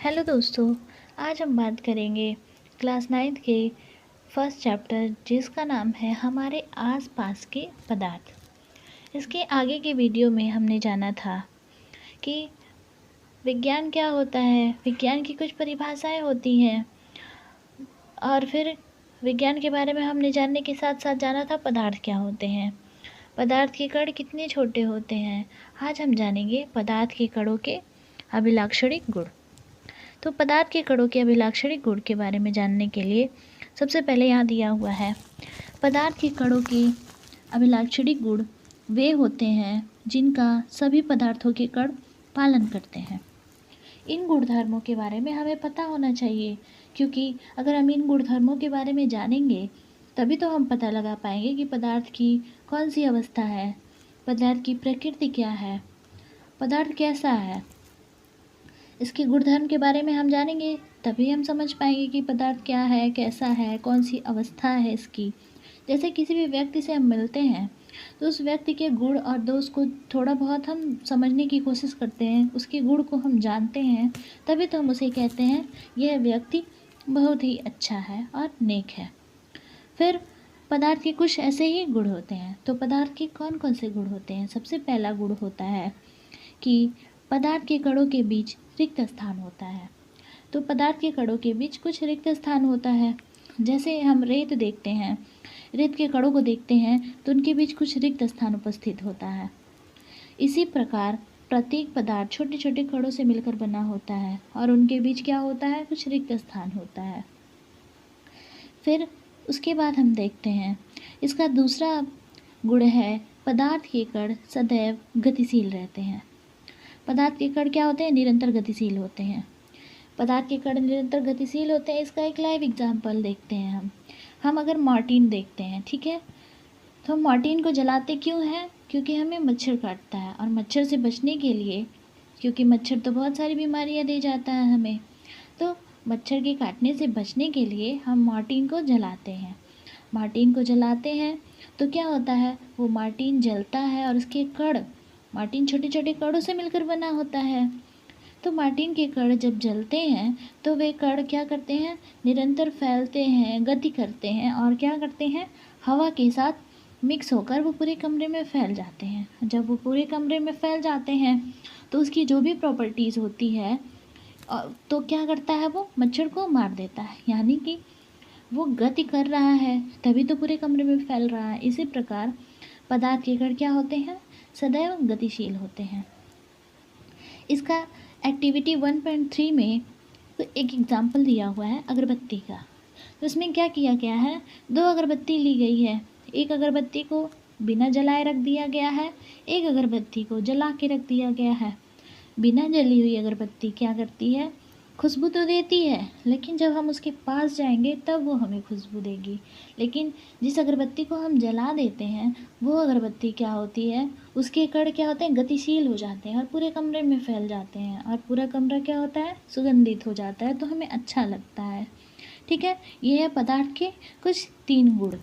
Hello दोस्तों। आज हम बात करेंगे क्लास 9th के फर्स्ट चैप्टर जिसका नाम है हमारे आसपास के पदार्थ। इसके आगे के वीडियो में हमने जाना था कि विज्ञान क्या होता है, विज्ञान की कुछ परिभाषाएं होती हैं और फिर विज्ञान के बारे में हमने जानने के साथ साथ जाना था पदार्थ क्या होते हैं, पदार्थ के कण कितने छोटे होते हैं। आज हम जानेंगे पदार्थ के कणों के अभिलाक्षणिक गुण। तो पदार्थ के कणों के अभिलाक्षणिक गुण के बारे में जानने के लिए सबसे पहले यहाँ दिया हुआ है, पदार्थ के कणों के अभिलाक्षणिक गुण वे होते हैं जिनका सभी पदार्थों के कण पालन करते हैं। इन गुणधर्मों के बारे में हमें पता होना चाहिए, क्योंकि अगर हम इन गुणधर्मों के बारे में जानेंगे तभी तो हम पता लगा पाएंगे कि पदार्थ की कौन सी अवस्था है, पदार्थ की प्रकृति क्या है, पदार्थ कैसा है। इसके गुणधर्म के बारे में हम जानेंगे तभी हम समझ पाएंगे कि पदार्थ क्या है, कैसा है, कौन सी अवस्था है इसकी। जैसे किसी भी व्यक्ति से हम मिलते हैं तो उस व्यक्ति के गुण और दोष को थोड़ा बहुत हम समझने की कोशिश करते हैं, उसके गुण को हम जानते हैं, तभी तो हम उसे कहते हैं यह व्यक्ति बहुत ही अच्छा है और नेक है। फिर पदार्थ के कुछ ऐसे ही गुण होते हैं। तो पदार्थ के कौन कौन से गुण होते हैं? सबसे पहला गुण होता है कि पदार्थ के कणों के बीच रिक्त स्थान होता है। तो पदार्थ के कणों के बीच कुछ रिक्त स्थान होता है। जैसे हम रेत देखते हैं, रेत के कणों को देखते हैं तो उनके बीच कुछ रिक्त स्थान उपस्थित होता है। इसी प्रकार प्रत्येक पदार्थ छोटे छोटे कणों से मिलकर बना होता है और उनके बीच क्या होता है, कुछ रिक्त स्थान होता है। फिर उसके बाद हम देखते हैं इसका दूसरा गुण है, पदार्थ के कण सदैव गतिशील रहते हैं। पदार्थ के कण क्या होते हैं? निरंतर गतिशील होते हैं। पदार्थ के कण निरंतर गतिशील होते हैं, इसका एक लाइव एग्जांपल देखते हैं हम अगर मॉर्टिन देखते हैं, ठीक है, तो हम मॉर्टिन को जलाते क्यों हैं? क्योंकि हमें मच्छर काटता है और मच्छर से बचने के लिए, क्योंकि मच्छर तो बहुत सारी बीमारियां दे जाता है हमें, तो मच्छर के काटने से बचने के लिए हम मॉर्टिन को जलाते हैं। मॉर्टिन को जलाते हैं तो क्या होता है, वो मॉर्टिन जलता है और उसके कण, मॉर्टिन छोटे छोटे कणों से मिलकर बना होता है। तो मॉर्टिन के कण जब जलते हैं तो वे कण क्या करते हैं, निरंतर फैलते हैं, गति करते हैं और क्या करते हैं, हवा के साथ मिक्स होकर वो पूरे कमरे में फैल जाते हैं। जब वो पूरे कमरे में फैल जाते हैं तो उसकी जो भी प्रॉपर्टीज़ होती है तो क्या करता है, वो मच्छर को मार देता है। यानी कि वो गति कर रहा है तभी तो पूरे कमरे में फैल रहा है। इसी प्रकार पदार्थ के कण क्या होते हैं, सदैव गतिशील होते हैं। इसका एक्टिविटी 1.3 में तो एक एग्जाम्पल दिया हुआ है अगरबत्ती का। तो इसमें क्या किया गया है, 2 अगरबत्ती ली गई है, एक अगरबत्ती को बिना जलाए रख दिया गया है, एक अगरबत्ती को जला के रख दिया गया है। बिना जली हुई अगरबत्ती क्या करती है, खुशबू तो देती है, लेकिन जब हम उसके पास जाएंगे तब वो हमें खुशबू देगी। लेकिन जिस अगरबत्ती को हम जला देते हैं वो अगरबत्ती क्या होती है, उसके कण क्या होते हैं, गतिशील हो जाते हैं और पूरे कमरे में फैल जाते हैं और पूरा कमरा क्या होता है, सुगंधित हो जाता है, तो हमें अच्छा लगता है। ठीक है, ये है पदार्थ के कुछ 3 गुण।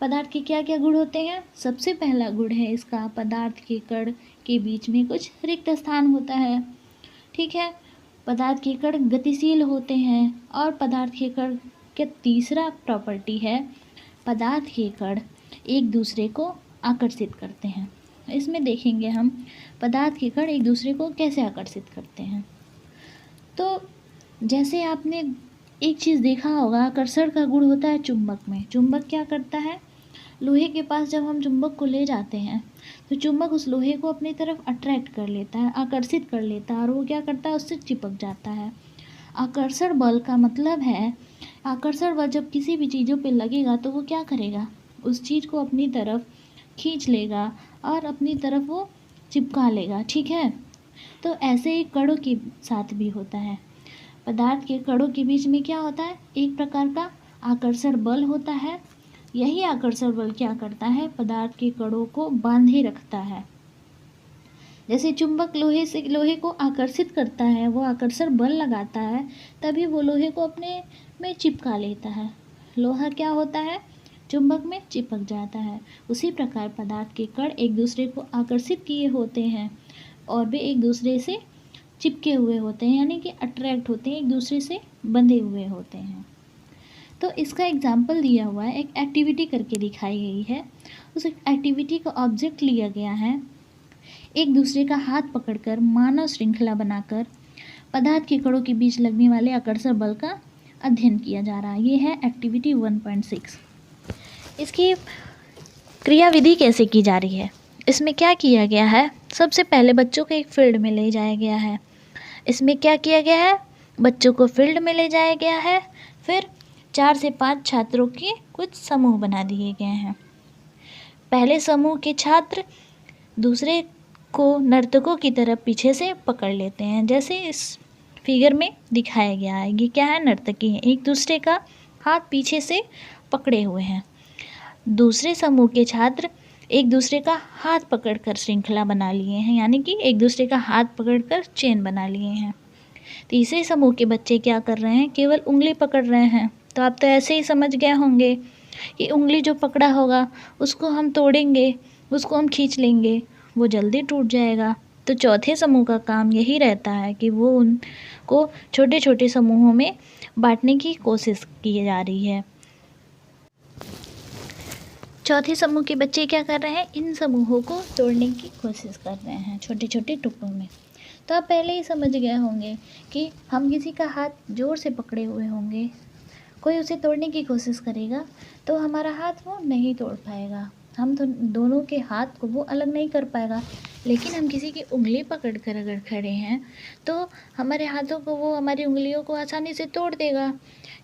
पदार्थ के क्या क्या गुण होते हैं? सबसे पहला गुण है इसका, पदार्थ के कण के बीच में कुछ रिक्त स्थान होता है। ठीक है, पदार्थ के कण गतिशील होते हैं और पदार्थ के कण के तीसरा प्रॉपर्टी है, पदार्थ के कण एक दूसरे को आकर्षित करते हैं। इसमें देखेंगे हम पदार्थ के कण एक दूसरे को कैसे आकर्षित करते हैं। तो जैसे आपने एक चीज़ देखा होगा, आकर्षण का गुण होता है चुंबक में। चुंबक क्या करता है, लोहे के पास जब हम चुंबक को ले जाते हैं तो चुंबक उस लोहे को अपनी तरफ अट्रैक्ट कर लेता है, आकर्षित कर लेता है और वो क्या करता है, उससे चिपक जाता है। आकर्षण बल का मतलब है, आकर्षण बल जब किसी भी चीज़ों पे लगेगा तो वो क्या करेगा, उस चीज़ को अपनी तरफ खींच लेगा और अपनी तरफ वो चिपका लेगा। ठीक है, तो ऐसे ही कणों के साथ भी होता है। पदार्थ के कणों के बीच में क्या होता है, एक प्रकार का आकर्षण बल होता है। यही आकर्षण बल क्या करता है, पदार्थ के कणों को बांधे रखता है। जैसे चुंबक लोहे को आकर्षित करता है, वो आकर्षण बल लगाता है, तभी वो लोहे को अपने में चिपका लेता है। लोहा क्या होता है, चुंबक में चिपक जाता है। उसी प्रकार पदार्थ के कण एक दूसरे को आकर्षित किए होते हैं और वे एक दूसरे से चिपके हुए होते हैं, यानी कि अट्रैक्ट होते हैं, एक दूसरे से बंधे हुए होते हैं। तो इसका एग्जाम्पल दिया हुआ है, एक एक्टिविटी करके दिखाई गई है। उस एक्टिविटी का ऑब्जेक्ट लिया गया है, एक दूसरे का हाथ पकड़कर मानव श्रृंखला बनाकर पदार्थ के कणों के बीच लगने वाले आकर्षण बल का अध्ययन किया जा रहा है। ये है एक्टिविटी 1.6। इसकी क्रियाविधि कैसे की जा रही है, इसमें क्या किया गया है, सबसे पहले बच्चों को एक फील्ड में ले जाया गया है। इसमें क्या किया गया है, बच्चों को फील्ड में ले जाया गया है, फिर 4 से 5 छात्रों के कुछ समूह बना दिए गए हैं। पहले समूह के छात्र दूसरे को नर्तकों की तरफ पीछे से पकड़ लेते हैं, जैसे इस फिगर में दिखाया गया है। ये क्या है, नर्तकी है, एक दूसरे का हाथ पीछे से पकड़े हुए हैं। दूसरे समूह के छात्र एक दूसरे का हाथ पकड़कर श्रृंखला बना लिए हैं, यानी कि एक दूसरे का हाथ पकड़कर चेन बना लिए हैं। तीसरे समूह के बच्चे क्या कर रहे हैं, केवल उंगली पकड़ रहे हैं। तो आप तो ऐसे ही समझ गए होंगे कि उंगली जो पकड़ा होगा उसको हम तोड़ेंगे, उसको हम खींच लेंगे, वो जल्दी टूट जाएगा। तो चौथे समूह का काम यही रहता है कि वो उनको छोटे छोटे समूहों में बांटने की कोशिश की जा रही है। चौथे समूह के बच्चे क्या कर रहे हैं, इन समूहों को तोड़ने की कोशिश कर रहे हैं छोटे छोटे टुकड़ों में। तो आप पहले ही समझ गए होंगे कि हम किसी का हाथ जोर से पकड़े हुए होंगे, कोई उसे तोड़ने की कोशिश करेगा तो हमारा हाथ वो नहीं तोड़ पाएगा, हम तो दोनों के हाथ को वो अलग नहीं कर पाएगा। लेकिन हम किसी की उंगली पकड़ कर अगर खड़े हैं तो हमारे हाथों को वो हमारी उंगलियों को आसानी से तोड़ देगा।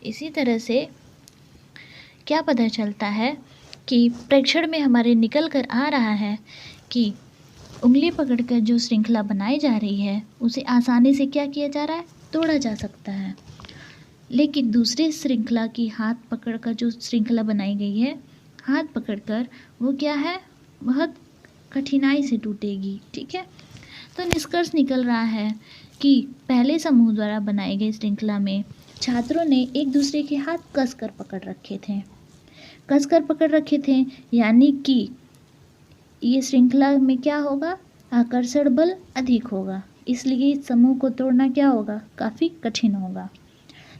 इसी तरह से क्या पता चलता है कि प्रेक्षण में हमारे निकल कर आ रहा है कि उंगली पकड़कर जो श्रृंखला बनाई जा रही है उसे आसानी से क्या किया जा रहा है, तोड़ा जा सकता है। लेकिन दूसरे श्रृंखला की हाथ पकड़कर जो श्रृंखला बनाई गई है, हाथ पकड़कर वो क्या है, बहुत कठिनाई से टूटेगी। ठीक है, तो निष्कर्ष निकल रहा है कि पहले समूह द्वारा बनाई गई श्रृंखला में छात्रों ने एक दूसरे के हाथ कसकर पकड़ रखे थे, यानी कि ये श्रृंखला में क्या होगा, आकर्षण बल अधिक होगा, इसलिए इस समूह को तोड़ना क्या होगा, काफ़ी कठिन होगा।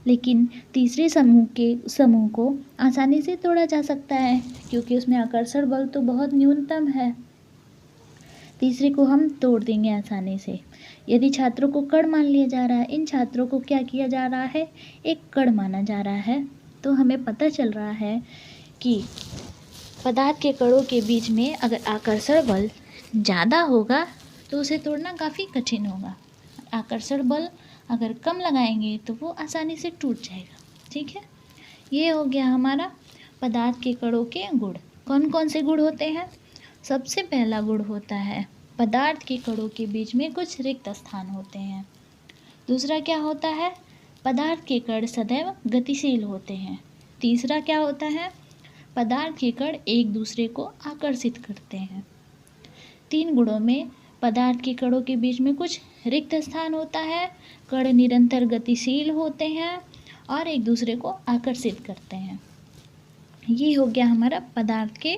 लेकिन तीसरे समूह को आसानी से तोड़ा जा सकता है क्योंकि उसमें आकर्षण बल तो बहुत न्यूनतम है, तीसरे को हम तोड़ देंगे आसानी से। यदि छात्रों को कण मान लिया जा रहा है, इन छात्रों को क्या किया जा रहा है, एक कण माना जा रहा है, तो हमें पता चल रहा है कि पदार्थ के कणों के बीच में अगर आकर्षण बल ज़्यादा होगा तो उसे तोड़ना काफ़ी कठिन होगा। आकर्षण बल अगर कम लगाएंगे तो वो आसानी से टूट जाएगा। ठीक है, ये हो गया हमारा पदार्थ के कणों के गुण। कौन कौन से गुण होते हैं, सबसे पहला गुण होता है पदार्थ के कणों के बीच में कुछ रिक्त स्थान होते हैं। दूसरा क्या होता है, पदार्थ के कण सदैव गतिशील होते हैं। तीसरा क्या होता है, पदार्थ के कण एक दूसरे को आकर्षित करते हैं। 3 गुणों में पदार्थ के कणों के बीच में कुछ रिक्त स्थान होता है, कण निरंतर गतिशील होते हैं और एक दूसरे को आकर्षित करते हैं। ये हो गया हमारा पदार्थ के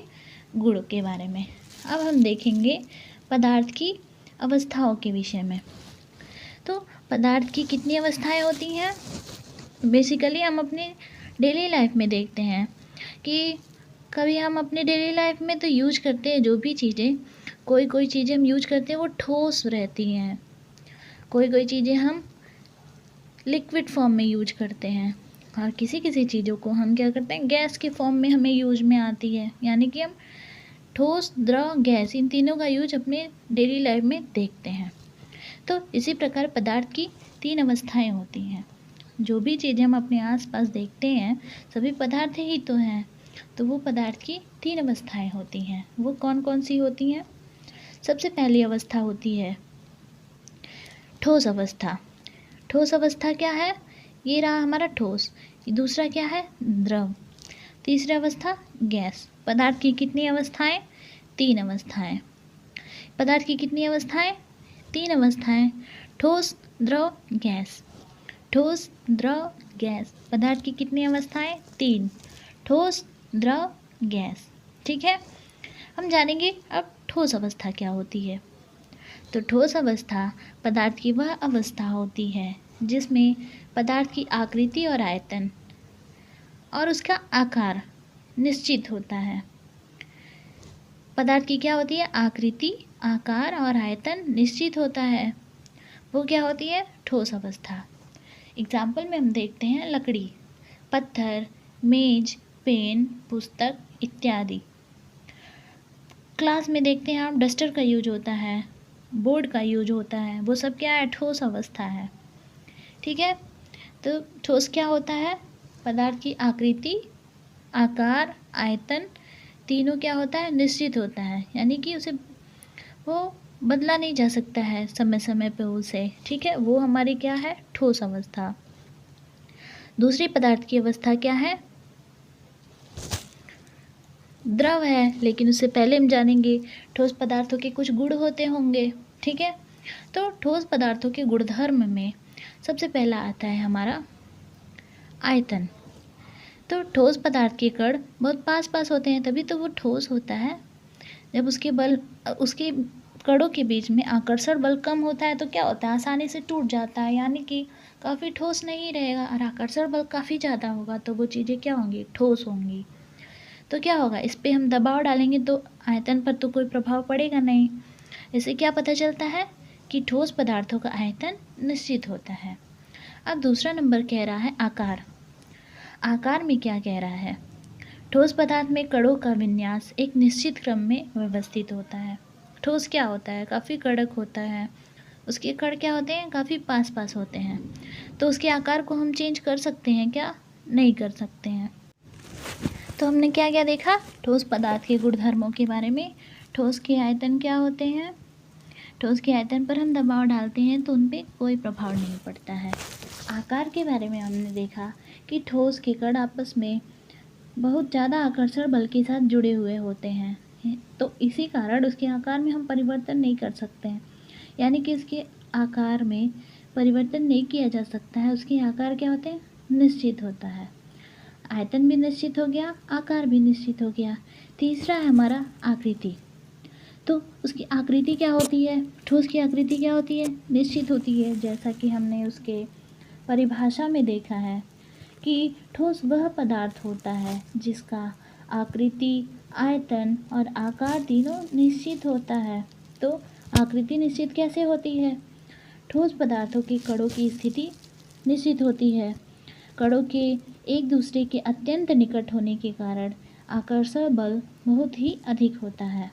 गुण के बारे में। अब हम देखेंगे पदार्थ की अवस्थाओं के विषय में। तो पदार्थ की कितनी अवस्थाएं होती हैं, बेसिकली हम अपने डेली लाइफ में देखते हैं कि कभी हम अपने डेली लाइफ में तो यूज करते हैं जो भी चीज़ें, कोई चीज़ें हम यूज करते हैं वो ठोस रहती हैं, कोई चीज़ें हम लिक्विड फॉर्म में यूज करते हैं और किसी चीज़ों को हम क्या करते हैं, गैस के फॉर्म में हमें यूज में आती है। यानी कि हम ठोस, द्रव, गैस, इन तीनों का यूज अपने डेली लाइफ में देखते हैं। तो इसी प्रकार पदार्थ की 3 अवस्थाएं होती हैं। जो भी चीज़ें हम अपने आसपास देखते हैं सभी पदार्थ ही तो हैं, तो वो पदार्थ की 3 अवस्थाएं होती हैं। वो कौन कौन सी होती हैं, सबसे पहली अवस्था होती है ठोस अवस्था। ठोस अवस्था क्या है, ये रहा हमारा ठोस। दूसरा क्या है, द्रव। तीसरी अवस्था गैस। पदार्थ की कितनी अवस्थाएं, 3 अवस्थाएं। पदार्थ की कितनी अवस्थाएं, 3 अवस्थाएं, ठोस, द्रव, गैस। ठोस, द्रव, गैस। पदार्थ की कितनी अवस्थाएं, 3, ठोस, द्रव, गैस। ठीक है, हम जानेंगे अब ठोस अवस्था क्या होती है। तो ठोस अवस्था पदार्थ की वह अवस्था होती है जिसमें पदार्थ की आकृति और आयतन और उसका आकार निश्चित होता है। पदार्थ की क्या होती है? आकृति, आकार और आयतन निश्चित होता है। वो क्या होती है? ठोस अवस्था। एग्जाम्पल में हम देखते हैं लकड़ी, पत्थर, मेज, पेन, पुस्तक इत्यादि। क्लास में देखते हैं आप डस्टर का यूज होता है, बोर्ड का यूज होता है, वो सब क्या है? ठोस अवस्था है। ठीक है, तो ठोस क्या होता है? पदार्थ की आकृति, आकार, आयतन तीनों क्या होता है? निश्चित होता है, यानी कि उसे वो बदला नहीं जा सकता है समय समय पे उसे। ठीक है, वो हमारी क्या है? ठोस अवस्था। दूसरी पदार्थ की अवस्था क्या है? द्रव है, लेकिन उससे पहले हम जानेंगे ठोस पदार्थों के कुछ गुण होते होंगे। ठीक है, तो ठोस पदार्थों के गुणधर्म में सबसे पहला आता है हमारा आयतन। तो ठोस पदार्थ के कण बहुत पास पास होते हैं, तभी तो वो ठोस होता है। जब उसके कणों के बीच में आकर्षण बल कम होता है तो क्या होता है? आसानी से टूट जाता है, यानी कि काफ़ी ठोस नहीं रहेगा। और आकर्षण बल काफ़ी ज़्यादा होगा तो वो चीज़ें क्या होंगी? ठोस होंगी। तो क्या होगा? इस पर हम दबाव डालेंगे तो आयतन पर तो कोई प्रभाव पड़ेगा नहीं। इससे क्या पता चलता है कि ठोस पदार्थों का आयतन निश्चित होता है। अब दूसरा नंबर कह रहा है आकार। आकार में क्या कह रहा है? ठोस पदार्थ में कणों का विन्यास एक निश्चित क्रम में व्यवस्थित होता है। ठोस क्या होता है? काफ़ी कड़क होता है, उसके कण क्या होते हैं? काफ़ी पास पास होते हैं। तो उसके आकार को हम चेंज कर सकते हैं क्या? नहीं कर सकते हैं। तो हमने क्या क्या देखा ठोस पदार्थ के गुणधर्मों के बारे में? ठोस के आयतन क्या होते हैं? ठोस के आयतन पर हम दबाव डालते हैं तो उन पर कोई प्रभाव नहीं पड़ता है। आकार के बारे में हमने देखा कि ठोस के कण आपस में बहुत ज़्यादा आकर्षण बल के साथ जुड़े हुए होते हैं, तो इसी कारण उसके आकार में हम परिवर्तन नहीं कर सकते हैं, यानी कि इसके आकार में परिवर्तन नहीं किया जा सकता है। उसके आकार क्या होते हैं? निश्चित होता है। आयतन भी निश्चित हो गया, आकार भी निश्चित हो गया। तीसरा है हमारा आकृति। तो उसकी आकृति क्या होती है? ठोस की आकृति क्या होती है? निश्चित होती है। जैसा कि हमने उसके परिभाषा में देखा है कि ठोस वह पदार्थ होता है जिसका आकृति, आयतन और आकार तीनों निश्चित होता है। तो आकृति निश्चित कैसे होती है? ठोस पदार्थों के कणों की स्थिति निश्चित होती है। कणों के एक दूसरे के अत्यंत निकट होने के कारण आकर्षण बल बहुत ही अधिक होता है।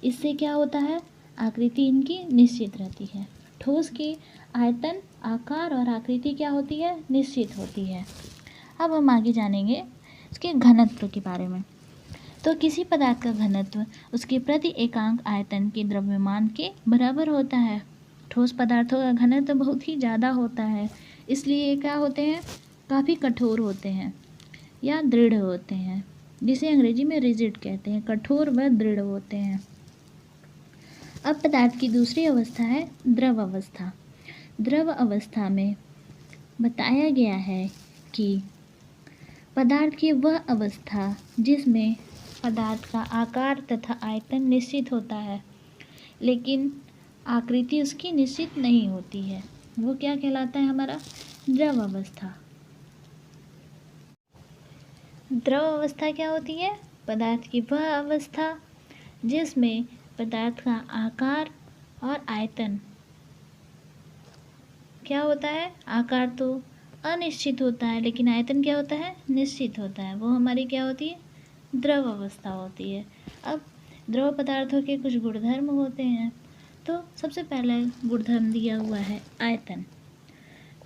इससे क्या होता है? आकृति इनकी निश्चित रहती है। ठोस की आयतन, आकार और आकृति क्या होती है? निश्चित होती है। अब हम आगे जानेंगे इसके घनत्व के बारे में। तो किसी पदार्थ का घनत्व उसके प्रति एकांक आयतन के द्रव्यमान के बराबर होता है। ठोस पदार्थों का घनत्व बहुत ही ज़्यादा होता है, इसलिए ये क्या होते हैं? काफ़ी कठोर होते हैं या दृढ़ होते हैं, जिसे अंग्रेजी में रिजिड कहते हैं। कठोर व दृढ़ होते हैं। अब पदार्थ की दूसरी अवस्था है द्रव अवस्था। द्रव अवस्था में बताया गया है कि पदार्थ की वह अवस्था जिसमें पदार्थ का आकार तथा आयतन निश्चित होता है, लेकिन आकृति उसकी निश्चित नहीं होती है, वो क्या कहलाता है? हमारा द्रव अवस्था। द्रव अवस्था क्या होती है? पदार्थ की वह अवस्था जिसमें पदार्थ का आकार और आयतन क्या होता है? आकार तो अनिश्चित होता है, लेकिन आयतन क्या होता है? निश्चित होता है। वो हमारी क्या होती है? द्रव अवस्था होती है। अब द्रव पदार्थों के कुछ गुणधर्म होते हैं। तो सबसे पहला गुणधर्म दिया हुआ है आयतन।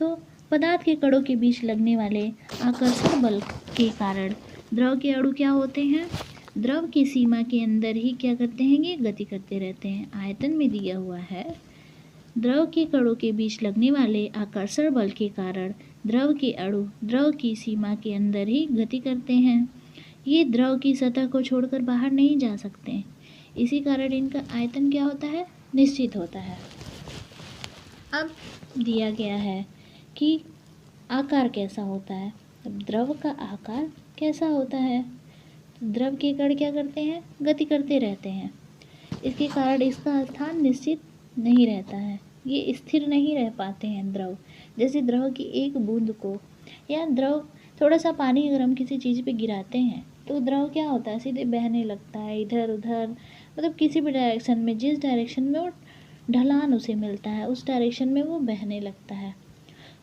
तो पदार्थ के कणों के बीच लगने वाले आकर्षण बल के कारण द्रव के अणु क्या होते हैं? द्रव की सीमा के अंदर ही क्या करते हैं? ये गति करते रहते हैं। आयतन में दिया हुआ है द्रव के कणों के बीच लगने वाले आकर्षण बल के कारण द्रव के अणु द्रव की सीमा के अंदर ही गति करते हैं। ये द्रव की सतह को छोड़कर बाहर नहीं जा सकते, इसी कारण इनका आयतन क्या होता है? निश्चित होता है। अब दिया गया है कि आकार कैसा होता है। अब द्रव का आकार कैसा होता है? द्रव के कण क्या करते हैं? गति करते रहते हैं, इसके कारण इसका स्थान निश्चित नहीं रहता है, ये स्थिर नहीं रह पाते हैं द्रव। जैसे द्रव की एक बूंद को या द्रव थोड़ा सा पानी अगर हम किसी चीज़ पे गिराते हैं तो द्रव क्या होता है, सीधे बहने लगता है इधर उधर, मतलब किसी भी डायरेक्शन में, जिस डायरेक्शन में वो ढलान उसे मिलता है उस डायरेक्शन में वो बहने लगता है।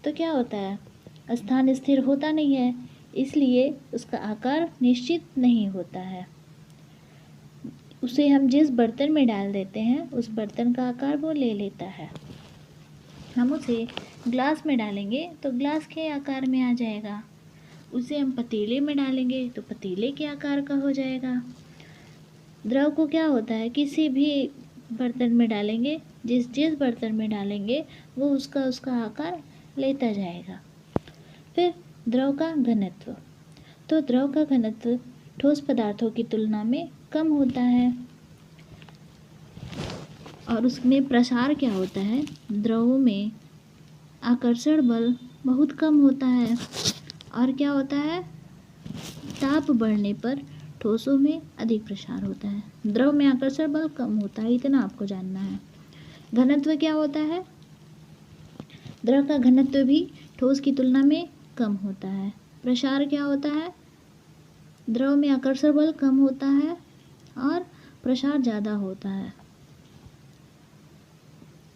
तो क्या होता है, स्थान स्थिर होता नहीं है, इसलिए उसका आकार निश्चित नहीं होता है। उसे हम जिस बर्तन में डाल देते हैं उस बर्तन का आकार वो ले लेता है। हम उसे ग्लास में डालेंगे तो ग्लास के आकार में आ जाएगा, उसे हम पतीले में डालेंगे तो पतीले के आकार का हो जाएगा। द्रव को क्या होता है, किसी भी बर्तन में डालेंगे, जिस जिस बर्तन में डालेंगे वो उसका उसका आकार लेता जाएगा। फिर द्रव का घनत्व, तो द्रव का घनत्व ठोस पदार्थों की तुलना में कम होता है। और उसमें प्रसार क्या होता है, द्रवों में आकर्षण बल बहुत कम होता है। और क्या होता है, ताप बढ़ने पर ठोसों में अधिक प्रसार होता है। द्रव में आकर्षण बल कम होता है, इतना आपको जानना है। घनत्व क्या होता है, द्रव का घनत्व भी ठोस की तुलना में कम होता है। प्रसार क्या होता है, द्रव में आकर्षण बल कम होता है और प्रसार ज़्यादा होता है।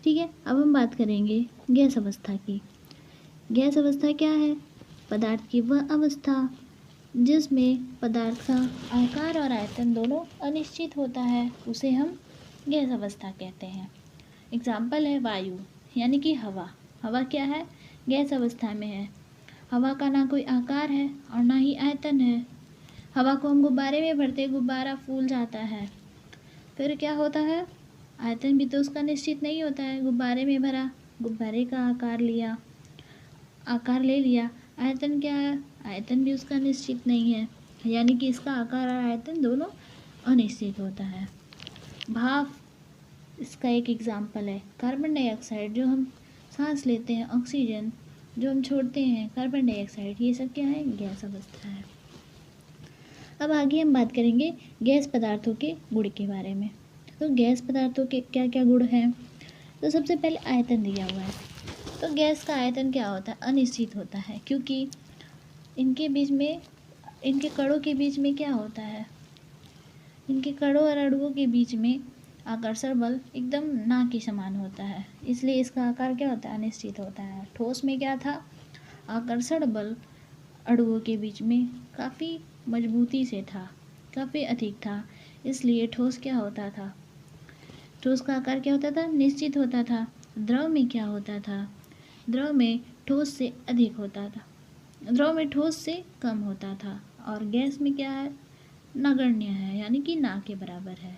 ठीक है, अब हम बात करेंगे गैस अवस्था की। गैस अवस्था क्या है, पदार्थ की वह अवस्था जिसमें पदार्थ का आकार और आयतन दोनों अनिश्चित होता है, उसे हम गैस अवस्था कहते हैं। एग्जाम्पल है वायु, यानी कि हवा। हवा क्या है, गैस अवस्था में है। हवा का ना कोई आकार है और ना ही आयतन है। हवा को हम गुब्बारे में भरते, गुब्बारा फूल जाता है, फिर क्या होता है, आयतन भी तो उसका निश्चित नहीं होता है। गुब्बारे में भरा, गुब्बारे का आकार ले लिया, आयतन क्या है, आयतन भी उसका निश्चित नहीं है, यानी कि इसका आकार और आयतन दोनों अनिश्चित होता है। भाप इसका एक एग्जाम्पल है। कार्बन डाइऑक्साइड जो हम सांस लेते हैं, ऑक्सीजन जो हम छोड़ते हैं, कार्बन डाइऑक्साइड, ये सब क्या है, गैस अवस्था है। अब आगे हम बात करेंगे गैस पदार्थों के गुण के बारे में। तो गैस पदार्थों के क्या क्या गुण हैं, तो सबसे पहले आयतन दिया हुआ है। तो गैस का आयतन क्या होता है, अनिश्चित होता है, क्योंकि इनके बीच में, इनके कणों के बीच में क्या होता है, इनके कणों और अणुओं के बीच में आकर्षण बल एकदम ना के समान होता है, इसलिए इसका आकार क्या होता है, अनिश्चित होता है। ठोस में क्या था, आकर्षण बल अणुओं के बीच में काफ़ी मजबूती से था, काफ़ी अधिक था, इसलिए ठोस क्या होता था, ठोस का आकार क्या होता था, निश्चित होता था। द्रव में क्या होता था, द्रव में ठोस से अधिक होता था, द्रव में ठोस से कम होता था। और गैस में क्या है, नगण्य है, यानी कि ना के बराबर है।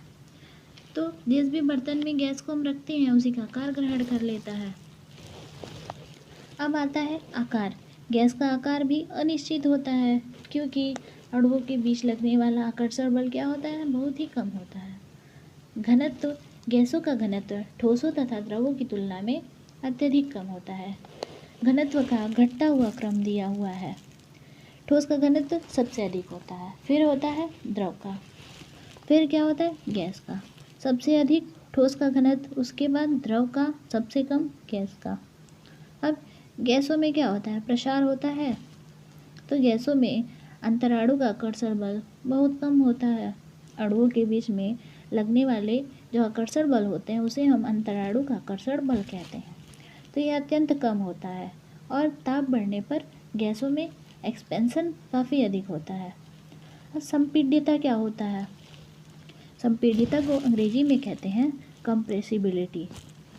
तो जिस भी बर्तन में गैस को हम रखते हैं उसी का आकार ग्रहण कर लेता है। अब आता है आकार। गैस का आकार भी अनिश्चित होता है, क्योंकि अणुओं के बीच लगने वाला आकर्षण बल क्या होता है, बहुत ही कम होता है। घनत्व, गैसों का घनत्व ठोसों तथा द्रवों की तुलना में अत्यधिक कम होता है। घनत्व का घटता हुआ क्रम दिया हुआ है। ठोस का घनत्व सबसे अधिक होता है, फिर होता है द्रव का, फिर क्या होता है, गैस का। सबसे अधिक ठोस का घनत्व, उसके बाद द्रव का, सबसे कम गैस का। अब गैसों में क्या होता है, प्रसार होता है। तो गैसों में अंतराणु का आकर्षण बल बहुत कम होता है। अणुओं के बीच में लगने वाले जो आकर्षण बल होते हैं उसे हम अंतराणु का आकर्षण बल कहते हैं। तो ये अत्यंत कम होता है। और ताप बढ़ने पर गैसों में एक्सपेंशन काफ़ी अधिक होता है। और संपीड्यता क्या होता है, संपीड्यता को अंग्रेजी में कहते हैं कंप्रेसिबिलिटी।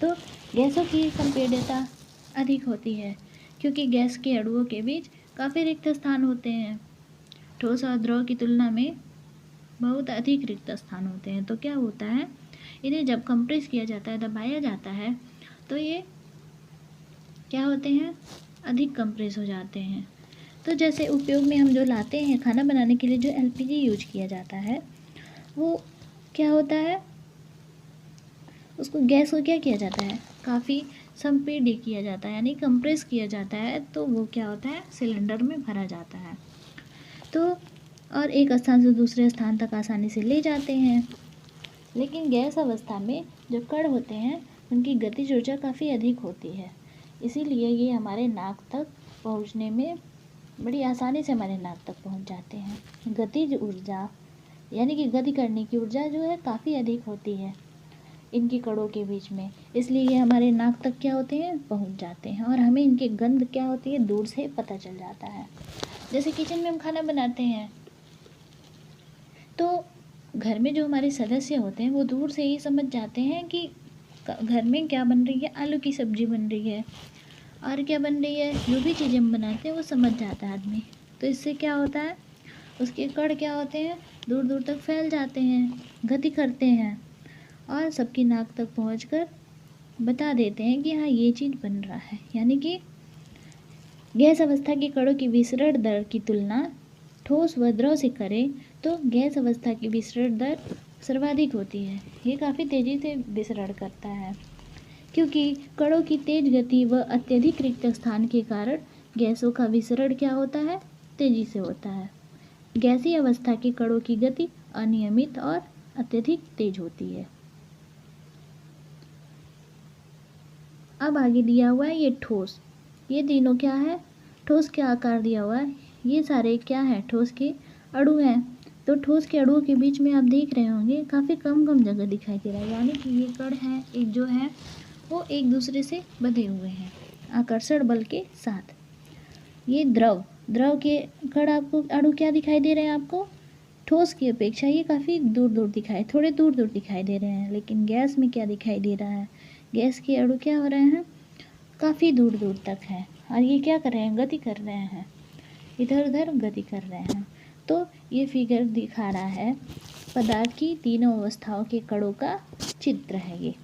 तो गैसों की संपीड्यता अधिक होती है, क्योंकि गैस के अणुओं के बीच काफ़ी रिक्त स्थान होते हैं। ठोस और द्रव की तुलना में बहुत अधिक रिक्त स्थान होते हैं। तो क्या होता है, इन्हें जब कंप्रेस किया जाता है, दबाया जाता है, तो ये क्या होते हैं, अधिक कंप्रेस हो जाते हैं। तो जैसे उपयोग में हम जो लाते हैं खाना बनाने के लिए, जो एलपीजी यूज किया जाता है, वो क्या होता है, उसको गैस को क्या किया जाता है, काफ़ी संपीड्य किया जाता है, यानी कंप्रेस किया जाता है। तो वो क्या होता है, सिलेंडर में भरा जाता है। तो और एक स्थान से दूसरे स्थान तक आसानी से ले जाते हैं। लेकिन गैस अवस्था में जो कण होते हैं उनकी गतिज ऊर्जा काफ़ी अधिक होती है, इसीलिए ये हमारे नाक तक पहुँचने में बड़ी आसानी से हमारे नाक तक पहुँच जाते हैं। गतिज ऊर्जा यानी कि गति करने की ऊर्जा जो है काफ़ी अधिक होती है इनकी कड़ों के बीच में, इसलिए ये हमारे नाक तक क्या होते हैं, पहुँच जाते हैं और हमें इनकी गंध क्या होती है, दूर से पता चल जाता है। जैसे किचन में हम खाना बनाते हैं तो घर में जो हमारे सदस्य होते हैं वो दूर से ही समझ जाते हैं कि घर में क्या बन रही है, आलू की सब्ज़ी बन रही है और क्या बन रही है, जो भी चीज़ें हम बनाते हैं वो समझ जाता है आदमी। तो इससे क्या होता है, उसके कण क्या होते हैं, दूर दूर तक फैल जाते हैं, गति करते हैं और सबकी नाक तक पहुंचकर बता देते हैं कि हाँ ये चीज़ बन रहा है। यानी कि गैस अवस्था के कणों की विसरण दर की तुलना ठोस व द्रव से करें तो गैस अवस्था की विसरण दर सर्वाधिक होती है। ये काफ़ी तेज़ी से विसरण करता है क्योंकि कणों की तेज गति व अत्यधिक रिक्त स्थान के कारण गैसों का विसरण क्या होता है, तेज़ी से होता है। गैसीय अवस्था के कणों की गति अनियमित और अत्यधिक तेज होती है। अब आगे दिया हुआ है ये ठोस, ये तीनों क्या है, ठोस के आकार दिया हुआ है, ये सारे क्या है, ठोस के अणु हैं। तो ठोस के अणुओं के बीच में आप देख रहे होंगे काफ़ी कम कम जगह दिखाई दे रहा है, यानी कि ये कण हैं एक जो है वो एक दूसरे से बंधे हुए हैं आकर्षण बल के साथ। ये द्रव के कण आपको अणु क्या दिखाई दे रहे हैं, आपको ठोस की अपेक्षा ये काफ़ी दूर दूर थोड़े दूर दूर दिखाई दे रहे हैं। लेकिन गैस में क्या दिखाई दे रहा है, गैस के अणु क्या हो रहे हैं, काफ़ी दूर दूर तक हैं और ये क्या कर रहे हैं, गति कर रहे हैं, इधर उधर गति कर रहे हैं। तो ये फिगर दिखा रहा है पदार्थ की तीनों अवस्थाओं के कणों का चित्र है। ये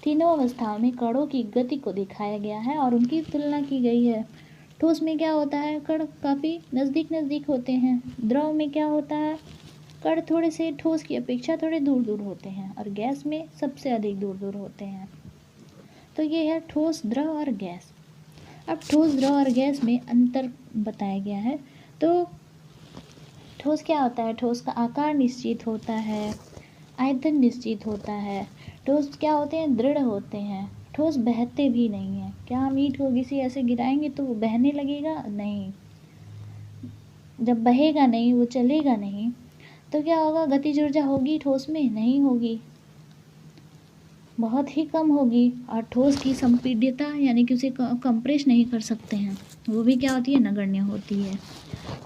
तीनों अवस्थाओं में कणों की गति को दिखाया गया है और उनकी तुलना की गई है। ठोस में क्या होता है, कण काफ़ी नज़दीक नज़दीक होते हैं। द्रव में क्या होता है, कण थोड़े से ठोस की अपेक्षा थोड़े दूर दूर होते हैं और गैस में सबसे अधिक दूर दूर होते हैं। तो ये है ठोस, द्रव और गैस। अब ठोस, द्रव और गैस में अंतर बताया गया है। तो ठोस क्या होता है, ठोस का आकार निश्चित होता है, आयतन निश्चित होता है। ठोस क्या होते हैं, दृढ़ होते हैं। ठोस बहते भी नहीं हैं। क्या हम ईंट को किसी ऐसे गिराएंगे तो वो बहने लगेगा, नहीं। जब बहेगा नहीं, वो चलेगा नहीं, तो क्या होगा, गतिज ऊर्जा होगी ठोस में, नहीं होगी, बहुत ही कम होगी। और ठोस की संपीड्यता यानी कि उसे कंप्रेस नहीं कर सकते हैं, वो भी क्या होती है, नगण्य होती है।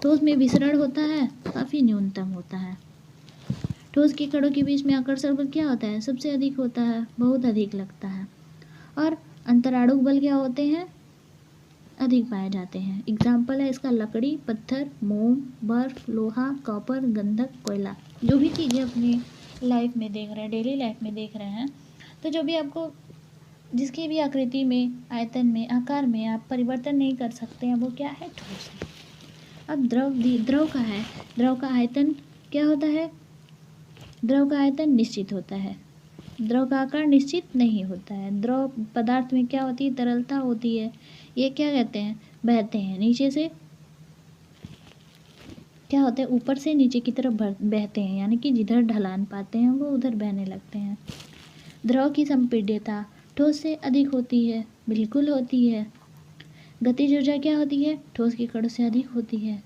ठोस में विसरण होता है, काफ़ी न्यूनतम होता है। ठोस के कणों के बीच में आकर्षण बल क्या होता है, सबसे अधिक होता है, बहुत अधिक लगता है। और अंतराणुक बल क्या होते हैं, अधिक पाए जाते हैं। एग्जाम्पल है इसका लकड़ी, पत्थर, मोम, बर्फ, लोहा, कॉपर, गंधक, कोयला। जो भी चीज़ें अपनी लाइफ में देख रहे हैं, डेली लाइफ में देख रहे हैं, तो जो भी आपको जिसकी भी आकृति में, आयतन में, आकार में आप परिवर्तन नहीं कर सकते हैं, वो क्या है, ठोस है। अब द्रव का है, द्रव का आयतन क्या होता है, द्रव का आयतन निश्चित होता है, द्रव का आकार निश्चित नहीं होता है। द्रव पदार्थ में क्या होती है, तरलता होती है। ये क्या कहते हैं, बहते हैं नीचे से, क्या होता है, ऊपर से नीचे की तरफ बहते हैं, यानी कि जिधर ढलान पाते हैं वो उधर बहने लगते हैं। द्रव की संपीड्यता ठोस से अधिक होती है, बिल्कुल होती है। गतिज ऊर्जा क्या होती है, ठोस के कणों से अधिक होती है।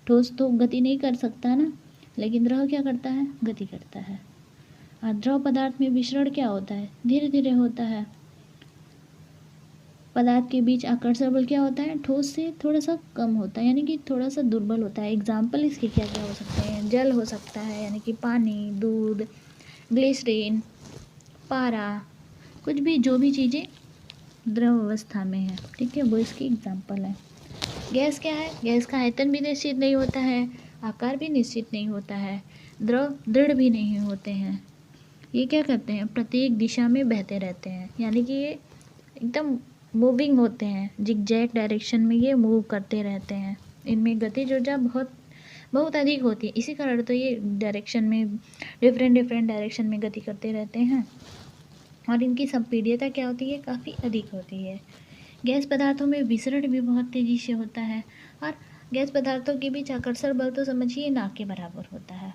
ठोस तो गति नहीं कर सकता ना, लेकिन द्रव क्या करता है, गति करता है। और द्रव पदार्थ में विसरण क्या होता है, धीरे धीरे होता है। पदार्थ के बीच आकर्षण बल क्या होता है, ठोस से थोड़ा सा कम होता है, यानी कि थोड़ा सा दुर्बल होता है। एग्जाम्पल इसके क्या क्या हो सकते हैं, जल हो सकता है, यानी कि पानी, दूध, ग्लिसरीन, पारा, कुछ भी, जो भी चीज़ें द्रव अवस्था में है, ठीक है, वो इसकी एग्जाम्पल है। गैस क्या है, गैस का आयतन भी निश्चित नहीं होता है, आकार भी निश्चित नहीं होता है, द्रव दृढ़ भी नहीं होते हैं। ये क्या करते हैं, प्रत्येक दिशा में बहते रहते हैं, यानी कि ये एकदम मूविंग होते हैं, जिगजैग डायरेक्शन में ये मूव करते रहते हैं। इनमें गतिज ऊर्जा बहुत अधिक होती है, इसी कारण तो ये डायरेक्शन में डिफरेंट डायरेक्शन में गति करते रहते हैं। और इनकी संपीड्यता क्या होती है, काफ़ी अधिक होती है। गैस पदार्थों में विसरण भी बहुत तेज़ी से होता है और गैस पदार्थों के बीच आकर्षण बल तो समझिए ना के बराबर होता है।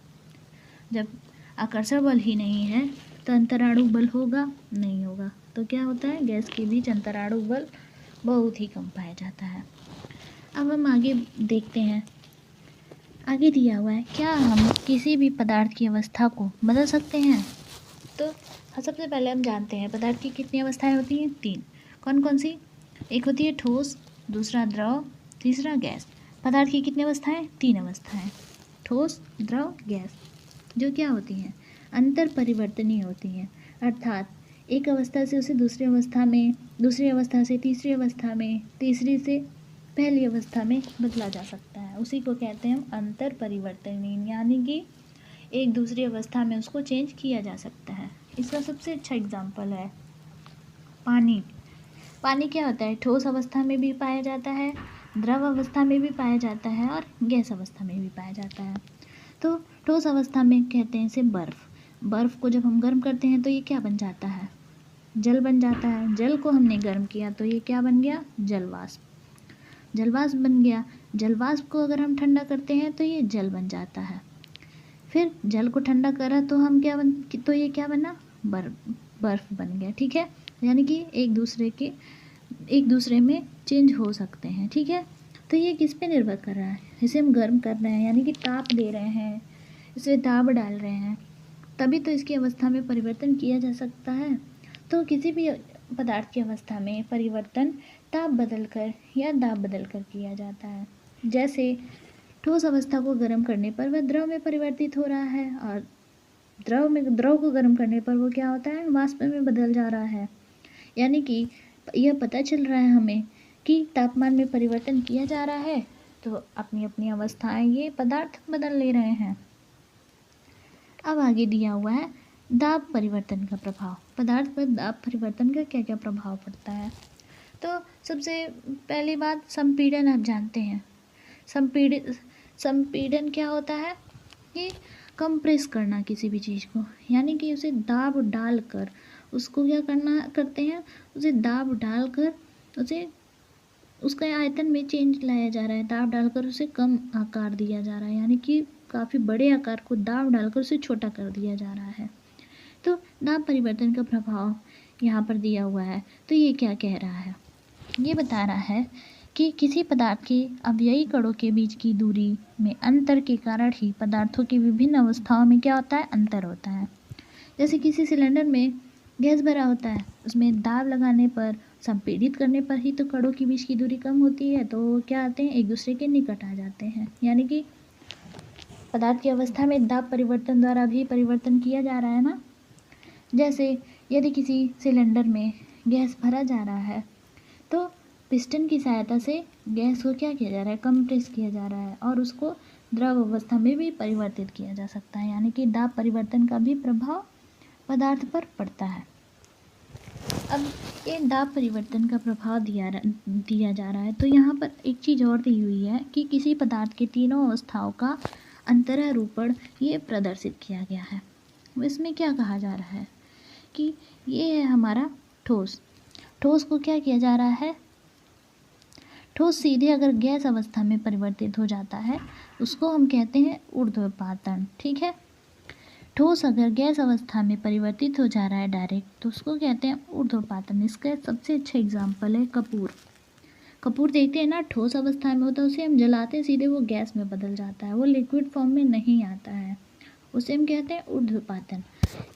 जब आकर्षण बल ही नहीं है तो अंतराणु बल होगा नहीं होगा। तो क्या होता है, गैस के बीच अंतराणु बल बहुत ही कम पाया जाता है। अब हम आगे देखते हैं, आगे दिया हुआ है क्या हम किसी भी पदार्थ की अवस्था को बदल सकते हैं। तो सबसे पहले हम जानते हैं पदार्थ की कितनी अवस्थाएं होती हैं, 3। कौन कौन सी, एक होती है ठोस, दूसरा द्रव, तीसरा गैस। पदार्थ की कितनी अवस्थाएं, 3 अवस्थाएं, ठोस, द्रव, गैस, जो क्या होती हैं, अंतर परिवर्तनीय होती हैं। अर्थात एक अवस्था से उसे दूसरी अवस्था में, दूसरी अवस्था से तीसरी अवस्था में, तीसरी से पहली अवस्था में बदला जा सकता है। उसी को कहते हैं हम अंतर परिवर्तनीय, यानी कि एक दूसरी अवस्था में उसको चेंज किया जा सकता है। इसका सबसे अच्छा एग्जाम्पल है पानी। पानी क्या होता है, ठोस अवस्था में भी पाया जाता है, द्रव अवस्था में भी पाया जाता है और गैस अवस्था में भी पाया जाता है। तो ठोस अवस्था में कहते हैं इसे बर्फ़। बर्फ़ को जब हम गर्म करते हैं तो ये क्या बन जाता है, जल बन जाता है। जल को हमने गर्म किया तो ये क्या बन गया, जलवाष्प। जलवाष्प बन गया। जलवाष्प को अगर हम ठंडा करते हैं तो ये जल बन जाता है। फिर जल को ठंडा करा तो हम क्या बन, तो ये क्या बना, बर्फ़ बन गया। ठीक है, यानी कि एक दूसरे में चेंज हो सकते हैं। ठीक है, तो ये किस पे निर्भर कर रहा है, इसे हम गर्म कर रहे हैं यानी कि ताप दे रहे हैं, इसमें दाब डाल रहे हैं, तभी तो इसकी अवस्था में परिवर्तन किया जा सकता है। तो किसी भी पदार्थ की अवस्था में परिवर्तन ताप बदलकर या दाब बदलकर किया जाता है। जैसे ठोस अवस्था को गर्म करने पर वह द्रव में परिवर्तित हो रहा है और द्रव को गर्म करने पर वो क्या होता है, वाष्प में बदल जा रहा है। यानी कि यह पता चल रहा है हमें कि तापमान में परिवर्तन किया जा रहा है, तो अपनी अपनी अवस्थाएं ये पदार्थ बदल ले रहे हैं। अब आगे दिया हुआ है दाब परिवर्तन का प्रभाव। पदार्थ पर दाब परिवर्तन का क्या क्या प्रभाव पड़ता है। तो सबसे पहली बात, संपीड़न आप जानते हैं। संपीड़न क्या होता है, कि कंप्रेस करना किसी भी चीज़ को, यानी कि उसे दाब डालकर उसको क्या करते हैं, उसे दाब डालकर उसे उसका आयतन में चेंज लाया जा रहा है। दाब डालकर उसे कम आकार दिया जा रहा है, यानी कि काफ़ी बड़े आकार को दाब डालकर उसे छोटा कर दिया जा रहा है। तो दाब परिवर्तन का प्रभाव यहाँ पर दिया हुआ है। तो ये क्या कह रहा है, ये बता रहा है कि किसी पदार्थ के अवयवी कणों के बीच की दूरी में अंतर के कारण ही पदार्थों की विभिन्न अवस्थाओं में क्या होता है, अंतर होता है। जैसे किसी सिलेंडर में गैस भरा होता है, उसमें दाब लगाने पर, संपीड़ित करने पर ही तो कणों के बीच की दूरी कम होती है, तो क्या आते हैं, एक दूसरे के निकट आ जाते हैं। यानी कि पदार्थ की अवस्था में दाब परिवर्तन द्वारा भी परिवर्तन किया जा रहा है ना। जैसे यदि किसी सिलेंडर में गैस भरा जा रहा है तो पिस्टन की सहायता से गैस को क्या किया जा रहा है, कंप्रेस किया जा रहा है और उसको द्रव अवस्था में भी परिवर्तित किया जा सकता है। यानी कि दाब परिवर्तन का भी प्रभाव पदार्थ पर पड़ता है। अब ये दाब परिवर्तन का प्रभाव दिया जा रहा है, तो यहाँ पर एक चीज़ और दी हुई है कि किसी पदार्थ के तीनों अवस्थाओं का अंतरारूपण ये प्रदर्शित किया गया है। इसमें क्या कहा जा रहा है कि ये है हमारा ठोस। ठोस को क्या किया जा रहा है, ठोस सीधे अगर गैस अवस्था में परिवर्तित हो जाता है उसको हम कहते हैं ऊर्ध्वपातन। ठीक है, ठोस अगर गैस अवस्था में परिवर्तित हो जा रहा है डायरेक्ट, तो उसको कहते हैं ऊर्ध्वपातन। इसका सबसे अच्छा एग्जाम्पल है कपूर। कपूर देखते हैं ना, ठोस अवस्था में होता है, उसे हम जलाते हैं सीधे वो गैस में बदल जाता है, वो लिक्विड फॉर्म में नहीं आता है, उसे हम कहते हैं ऊर्ध्वपातन।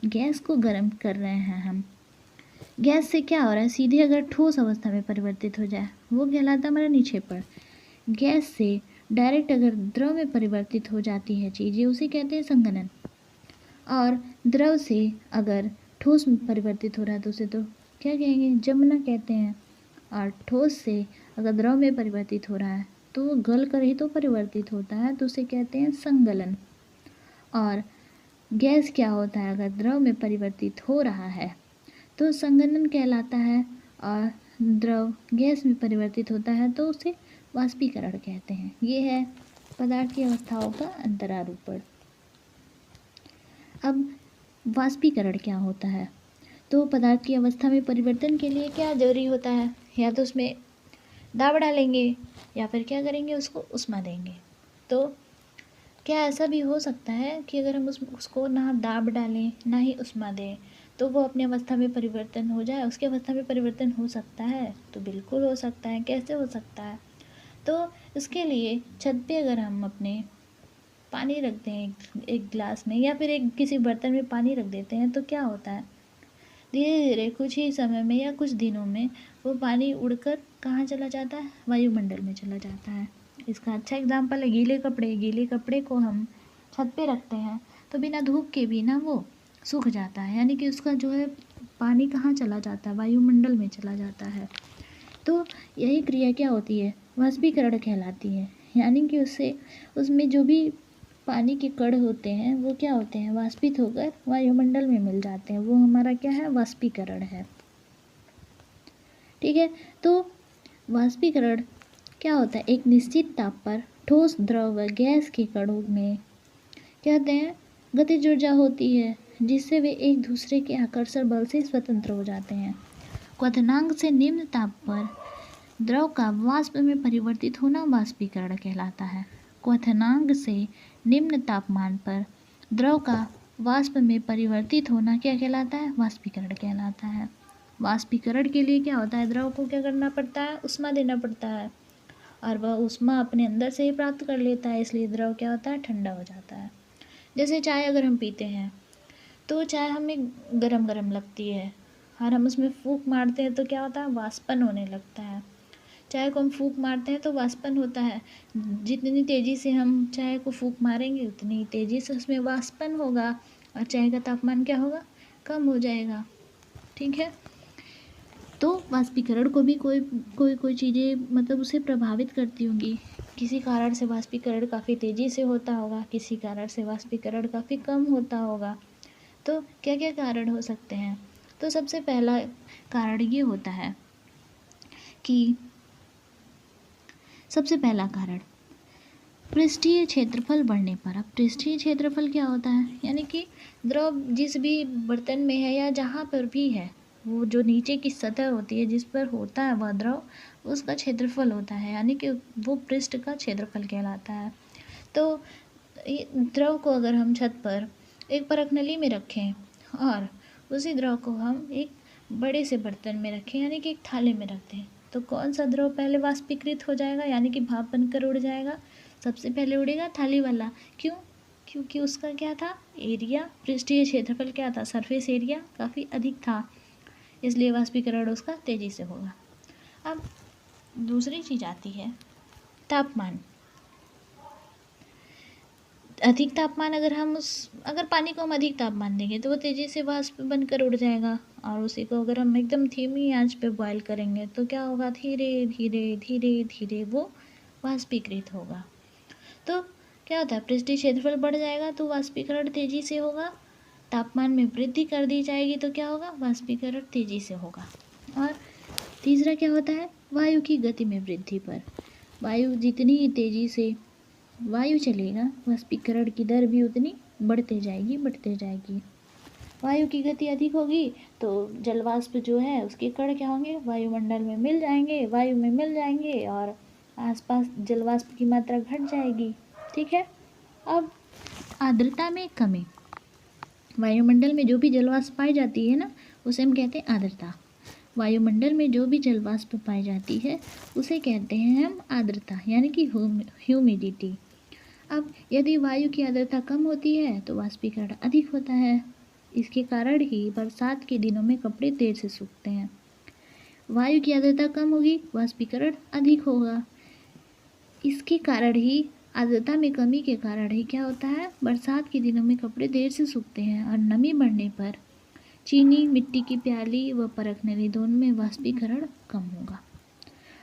गैस को गर्म कर रहे हैं हम, गैस से क्या हो रहा है, सीधे अगर ठोस अवस्था में परिवर्तित हो जाए वो कहलाता है हमारा निक्षेपण। गैस से डायरेक्ट अगर द्रव में परिवर्तित हो जाती है चीज़ें, उसे कहते हैं संघनन। और द्रव से अगर ठोस में परिवर्तित हो रहा है तो उसे तो क्या कहेंगे, जमना कहते हैं। और ठोस से अगर द्रव में परिवर्तित हो रहा है तो वो गल कर ही तो परिवर्तित होता है, तो उसे कहते हैं संगलन। और गैस क्या होता है, अगर द्रव में परिवर्तित हो रहा है तो संघनन कहलाता है, और द्रव गैस में परिवर्तित होता है तो उसे वाष्पीकरण कहते हैं। ये है पदार्थ की अवस्थाओं का अंतरारूपण। अब वाष्पीकरण क्या होता है, तो पदार्थ की अवस्था में परिवर्तन के लिए क्या जरूरी होता है, या तो उसमें दाब डालेंगे या फिर क्या करेंगे, उसको उष्मा देंगे। तो क्या ऐसा भी हो सकता है कि अगर हम उसको ना दाब डालें ना ही उष्मा दें, तो वो अपनी अवस्था में परिवर्तन हो जाए, उसकी अवस्था में परिवर्तन हो सकता है? तो बिल्कुल हो सकता है। कैसे हो सकता है? तो इसके लिए छत पे अगर हम अपने पानी रखते हैं एक गिलास में, या फिर एक किसी बर्तन में पानी रख देते हैं, तो क्या होता है, धीरे धीरे कुछ ही समय में या कुछ दिनों में वो पानी उड़कर कहाँ चला जाता है? वायुमंडल में चला जाता है। इसका अच्छा एग्जाम्पल है गीले कपड़े। गीले कपड़े को हम छत पे रखते हैं तो बिना धूप के भी ना वो सूख जाता है, यानी कि उसका जो है पानी कहाँ चला जाता है? वायुमंडल में चला जाता है। तो यही क्रिया क्या होती है? वाष्पीकरण कहलाती है। यानी कि उससे उसमें जो भी पानी के कण होते हैं वो क्या होते हैं? वाष्पित होकर वायुमंडल में मिल जाते हैं। वो हमारा क्या है? वाष्पीकरण है। ठीक है। तो वाष्पीकरण क्या होता है? एक निश्चित ताप पर ठोस, द्रव व गैस के कणों में क्या कहते हैं? गतिज ऊर्जा होती है, जिससे वे एक दूसरे के आकर्षण बल से स्वतंत्र हो जाते हैं। क्वथनांक से निम्न ताप पर द्रव का वाष्प में परिवर्तित होना वाष्पीकरण कहलाता है। क्वथनांक से निम्न तापमान पर द्रव का वाष्प में परिवर्तित होना क्या कहलाता है? वाष्पीकरण कहलाता है। वाष्पीकरण के लिए क्या होता है? द्रव को क्या करना पड़ता है? ऊष्मा देना पड़ता है, और वह ऊष्मा अपने अंदर से ही प्राप्त कर लेता है, इसलिए द्रव क्या होता है? ठंडा हो जाता है। जैसे चाय अगर हम पीते हैं तो चाय हमें गरम गरम लगती है, और हम उसमें फूंक मारते हैं तो क्या होता है? वाष्पन होने लगता है। चाय को हम फूंक मारते हैं तो वाष्पन होता है। जितनी तेज़ी से हम चाय को फूंक मारेंगे उतनी तेज़ी से उसमें वाष्पन होगा, और चाय का तापमान क्या होगा? कम हो जाएगा। ठीक है। तो वाष्पीकरण को भी कोई चीज़ें मतलब उसे प्रभावित करती होंगी। किसी कारण से वाष्पीकरण काफ़ी तेज़ी से होता होगा, किसी कारण से वाष्पीकरण काफ़ी कम होता होगा। तो क्या क्या कारण हो सकते हैं? तो सबसे पहला कारण ये होता है कि सबसे पहला कारण पृष्ठीय क्षेत्रफल बढ़ने पर। अब पृष्ठीय क्षेत्रफल क्या होता है? यानी कि द्रव जिस भी बर्तन में है या जहाँ पर भी है, वो जो नीचे की सतह होती है जिस पर होता है वह द्रव, उसका क्षेत्रफल होता है, यानी कि वो पृष्ठ का क्षेत्रफल कहलाता है। तो द्रव को अगर हम छत पर एक परखनली में रखें और उसी द्रव को हम एक बड़े से बर्तन में रखें, यानी कि एक थाली में रख दें, तो कौन सा द्रव पहले वाष्पीकृत हो जाएगा, यानी कि भाप बनकर उड़ जाएगा? सबसे पहले उड़ेगा थाली वाला। क्यों? क्योंकि उसका क्या था? एरिया, पृष्ठीय क्षेत्रफल क्या था? सरफेस एरिया काफ़ी अधिक था, इसलिए वाष्पीकरण उसका तेज़ी से होगा। अब दूसरी चीज़ आती है तापमान। अधिक तापमान अगर पानी को हम अधिक तापमान देंगे तो वो तेज़ी से वाष्प बनकर उड़ जाएगा, और उसी को अगर हम एकदम धीमी आंच पे बॉयल करेंगे तो क्या होगा? धीरे धीरे धीरे धीरे वो वाष्पीकृत होगा। तो क्या होता है? पृष्ठीय क्षेत्रफल बढ़ जाएगा तो वाष्पीकरण तेज़ी से होगा। तापमान में वृद्धि कर दी जाएगी तो क्या होगा? वाष्पीकरण तेज़ी से होगा। और तीसरा क्या होता है? वायु की गति में वृद्धि पर। वायु जितनी तेज़ी से वायु चलेगा, वाष्पीकरण की दर भी उतनी बढ़ते जाएगी। वायु की गति अधिक होगी तो जलवाष्प जो है उसके कण क्या होंगे? वायुमंडल में मिल जाएंगे, वायु में मिल जाएंगे, और आसपास जलवाष्प की मात्रा घट जाएगी। ठीक है। अब आर्द्रता में कमी। वायुमंडल में जो भी जलवाष्प पाई जाती है ना, उसे हम कहते हैं आर्द्रता। वायुमंडल में जो भी जलवाष्प पाई जाती है उसे कहते हैं हम आर्द्रता, यानी कि ह्यूमिडिटी। अब यदि वायु की आर्द्रता कम होती है तो वाष्पीकरण अधिक होता है। इसके कारण ही बरसात के दिनों में कपड़े देर से सूखते हैं। वायु की आर्द्रता कम होगी, वाष्पीकरण अधिक होगा। इसके कारण ही आर्द्रता में कमी के कारण ही क्या होता है? बरसात के दिनों में कपड़े देर से सूखते हैं, और नमी बढ़ने पर चीनी, मिट्टी की प्याली व परखनली दोनों में वाष्पीकरण कम होगा।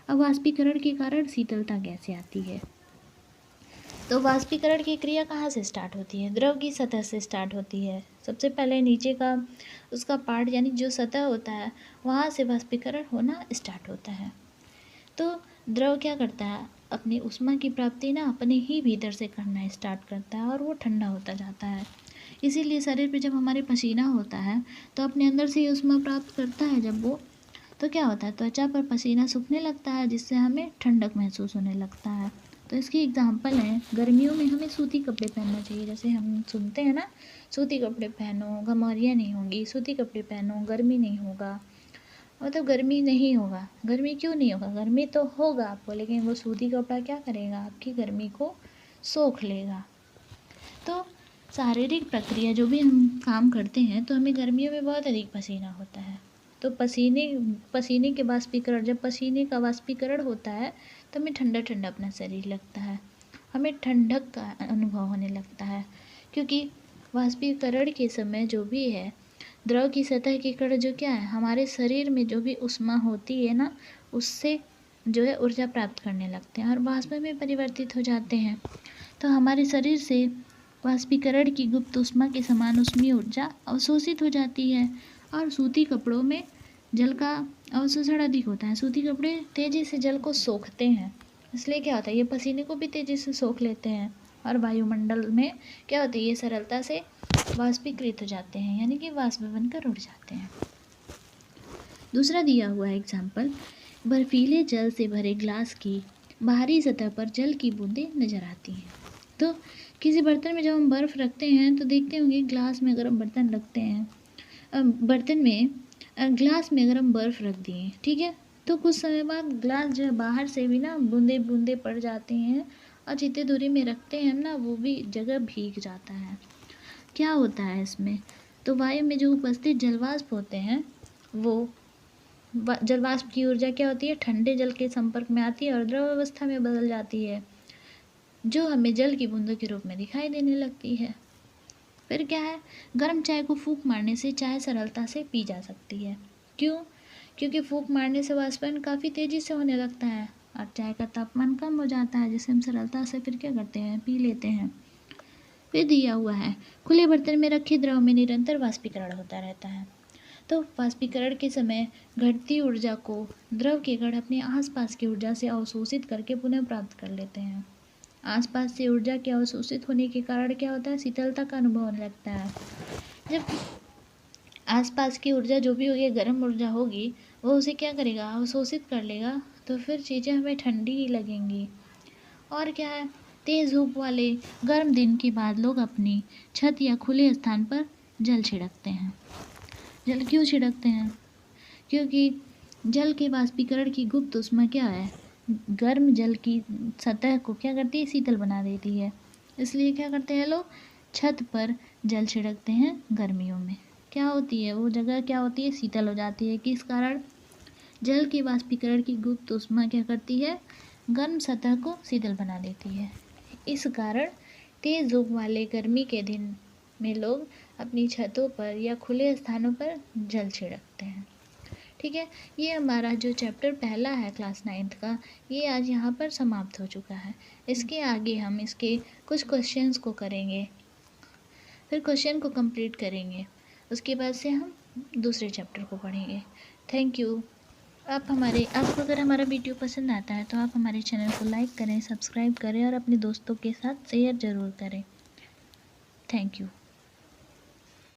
अब वाष्पीकरण के कारण शीतलता कैसे आती है? तो वाष्पीकरण की क्रिया कहाँ से स्टार्ट होती है? द्रव की सतह से स्टार्ट होती है। सबसे पहले नीचे का उसका पार्ट, यानी जो सतह होता है, वहाँ से वाष्पीकरण होना स्टार्ट होता है। तो द्रव क्या करता है? अपनी ऊष्मा की प्राप्ति ना अपने ही भीतर से करना स्टार्ट करता है, और वो ठंडा होता जाता है। इसीलिए शरीर पे जब हमारे पसीना होता है तो अपने अंदर से ही ऊष्मा प्राप्त करता है जब वो, तो क्या होता है? त्वचा पर पसीना सूखने लगता है, जिससे हमें ठंडक महसूस होने लगता है, तो इसकी एग्जांपल है, गर्मियों में हमें सूती कपड़े पहनना चाहिए। जैसे हम सुनते हैं ना, सूती कपड़े पहनो, घमौरियाँ नहीं होंगी, सूती कपड़े पहनो, गर्मी नहीं होगा। मतलब गर्मी नहीं होगा, गर्मी क्यों नहीं होगा, गर्मी तो होगा आपको, लेकिन वो सूती कपड़ा क्या करेगा, आपकी गर्मी को सोख लेगा। तो शारीरिक प्रक्रिया जो भी हम काम करते हैं, तो हमें गर्मियों में बहुत अधिक पसीना होता है। तो पसीने के वाष्पीकरण, जब पसीने का वाष्पीकरण होता है तो हमें ठंडा ठंडा अपना शरीर लगता है, हमें ठंडक का अनुभव होने लगता है। क्योंकि वाष्पीकरण के समय जो भी है, द्रव की सतह के कण जो क्या है, हमारे शरीर में जो भी ऊष्मा होती है ना, उससे जो है ऊर्जा प्राप्त करने लगते हैं और वाष्प में परिवर्तित हो जाते हैं। तो हमारे शरीर से वाष्पीकरण की गुप्त ऊष्मा के समान ऊष्मीय ऊर्जा अवशोषित हो जाती है। और सूती कपड़ों में जल का अवशोषण अधिक होता है। सूती कपड़े तेजी से जल को सोखते हैं, इसलिए क्या होता है, ये पसीने को भी तेजी से सोख लेते हैं और वायुमंडल में क्या होता है, ये सरलता से वाष्पीकृत हो जाते हैं, यानी कि वाष्प बनकर उड़ जाते हैं। दूसरा दिया हुआ एग्जाम्पल, बर्फीले जल से भरे ग्लास की बाहरी सतह पर जल की बूंदें नजर आती हैं। तो किसी बर्तन में जब हम बर्फ़ रखते हैं तो देखते होंगे, ग्लास में अगर हम बर्तन रखते हैं, ग्लास में अगर हम बर्फ़ रख दिए, ठीक है, तो कुछ समय बाद ग्लास जो है बाहर से भी ना बूंदे बूंदे पड़ जाती हैं और जितनी दूरी में रखते हैं हम ना, वो भी जगह भीग जाता है। क्या होता है इसमें, तो वायु में जो उपस्थित जलवाष्प होते हैं, वो जलवाष्प की ऊर्जा क्या होती है, ठंडे जल के संपर्क में आती है और द्रव अवस्था में बदल जाती है, जो हमें जल की बूंदों के रूप में दिखाई देने लगती है। फिर क्या है, गर्म चाय को फूंक मारने से चाय सरलता से पी जा सकती है। क्यों, क्योंकि फूंक मारने से वाष्पन काफ़ी तेज़ी से होने लगता है और चाय का तापमान कम हो जाता है, जिसे हम सरलता से फिर क्या करते हैं, पी लेते हैं। फिर दिया हुआ है, खुले बर्तन में रखे द्रव में निरंतर वाष्पीकरण होता रहता है। तो वाष्पीकरण के समय घटती ऊर्जा को द्रव के कण अपने आसपास की ऊर्जा से अवशोषित करके पुनः प्राप्त कर लेते हैं। आसपास से ऊर्जा के अवशोषित होने के कारण क्या होता है, शीतलता का अनुभव होने लगता है। जब आसपास की ऊर्जा जो भी होगी, गर्म ऊर्जा होगी, वो उसे क्या करेगा, अवशोषित कर लेगा, तो फिर चीज़ें हमें ठंडी ही लगेंगी। और क्या है, तेज़ धूप वाले गर्म दिन के बाद लोग अपनी छत या खुले स्थान पर जल छिड़कते हैं। जल क्यों छिड़कते हैं, क्योंकि जल के वाष्पीकरण की गुप्त ऊष्मा क्या है, गर्म जल की सतह को क्या करती है, शीतल बना देती है। इसलिए क्या करते हैं लोग, छत पर जल छिड़कते हैं गर्मियों में। क्या होती है वो जगह, क्या होती है, शीतल हो जाती है। किस कारण, जल के वाष्पीकरण की गुप्त ऊष्मा क्या करती है, गर्म सतह को शीतल बना देती है। इस कारण तेज़ धूप वाले गर्मी के दिन में लोग अपनी छतों पर या खुले स्थानों पर जल छिड़कते हैं। ठीक है, ये हमारा जो चैप्टर पहला है क्लास 9th का, ये आज यहाँ पर समाप्त हो चुका है। इसके आगे हम इसके कुछ क्वेश्चंस को करेंगे, फिर क्वेश्चन को कंप्लीट करेंगे, उसके बाद से हम दूसरे चैप्टर को पढ़ेंगे। Thank you. आपको अगर हमारा वीडियो पसंद आता है तो आप हमारे चैनल को लाइक करें, सब्सक्राइब करें और अपने दोस्तों के साथ शेयर ज़रूर करें। Thank you.